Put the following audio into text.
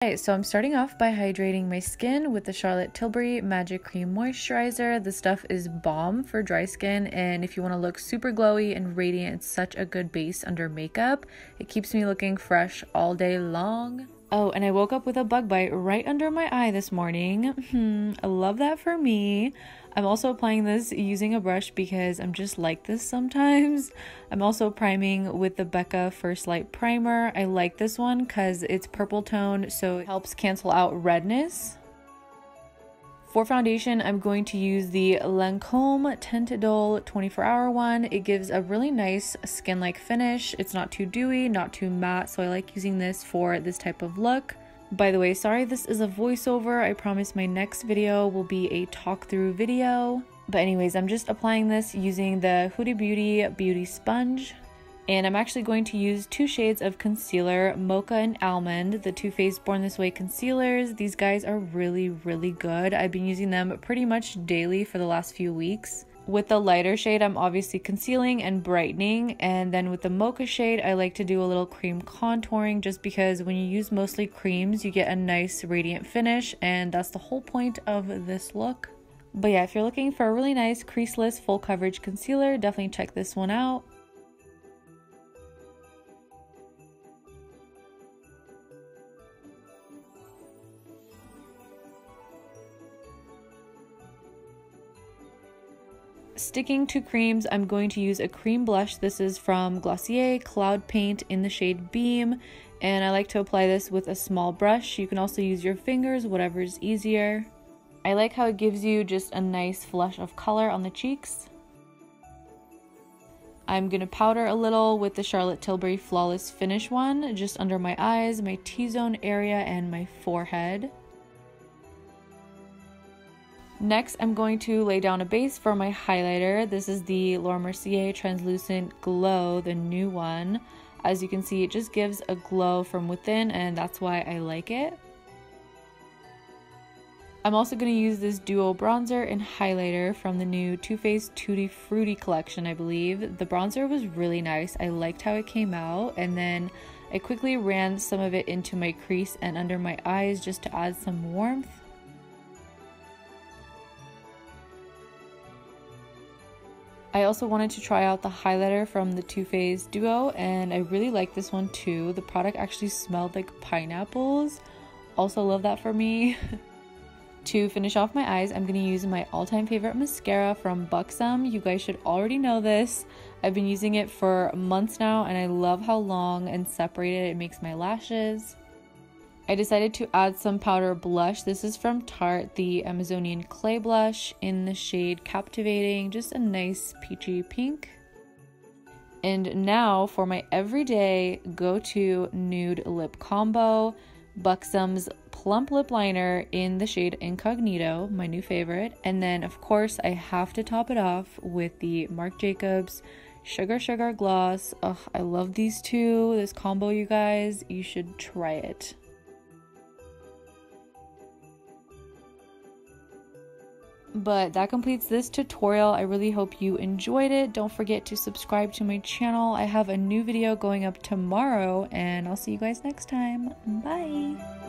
Okay, so I'm starting off by hydrating my skin with the Charlotte Tilbury Magic Cream Moisturizer. This stuff is bomb for dry skin, and if you want to look super glowy and radiant, it's such a good base under makeup. It keeps me looking fresh all day long. Oh, and I woke up with a bug bite right under my eye this morning. I love that for me. I'm also applying this using a brush because I'm just like this sometimes. I'm also priming with the Becca First Light Primer. I like this one because it's purple tone, so it helps cancel out redness. For foundation, I'm going to use the Lancome Teint d'Eau 24-hour one. It gives a really nice skin-like finish. It's not too dewy, not too matte, so I like using this for this type of look. By the way, sorry this is a voiceover. I promise my next video will be a talk-through video. But anyways, I'm just applying this using the Huda Beauty Beauty Sponge. And I'm actually going to use 2 shades of concealer, Mocha and Almond, the Too Faced Born This Way concealers. These guys are really, really good. I've been using them pretty much daily for the last few weeks. With the lighter shade, I'm obviously concealing and brightening, and then with the Mocha shade, I like to do a little cream contouring just because when you use mostly creams, you get a nice radiant finish, and that's the whole point of this look. But yeah, if you're looking for a really nice creaseless full coverage concealer, definitely check this one out. Sticking to creams, I'm going to use a cream blush. This is from Glossier Cloud Paint in the shade Beam, and I like to apply this with a small brush. You can also use your fingers, whatever is easier. I like how it gives you just a nice flush of color on the cheeks. I'm going to powder a little with the Charlotte Tilbury Flawless Finish one, just under my eyes, my T-zone area, and my forehead. Next, I'm going to lay down a base for my highlighter. This is the Laura Mercier Translucent Glow, the new one. As you can see, it just gives a glow from within, and that's why I like it. I'm also going to use this duo bronzer and highlighter from the new Too Faced Tutti Frutti collection, I believe. The bronzer was really nice. I liked how it came out, and then I quickly ran some of it into my crease and under my eyes just to add some warmth. I also wanted to try out the highlighter from the Too Faced Duo, and I really like this one too. The product actually smelled like pineapples. Also love that for me. To finish off my eyes, I'm going to use my all-time favorite mascara from Buxom. You guys should already know this. I've been using it for months now, and I love how long and separated it makes my lashes. I decided to add some powder blush. This is from Tarte, the Amazonian Clay Blush in the shade Captivating, just a nice peachy pink. And now for my everyday go-to nude lip combo, Buxom's Plump Lip Liner in the shade Incognito, my new favorite. And then of course I have to top it off with the Marc Jacobs Sugar Sugar Gloss. Ugh, I love these two. This combo, you guys, you should try it. But that completes this tutorial. I really hope you enjoyed it. Don't forget to subscribe to my channel. I have a new video going up tomorrow, and I'll see you guys next time. Bye!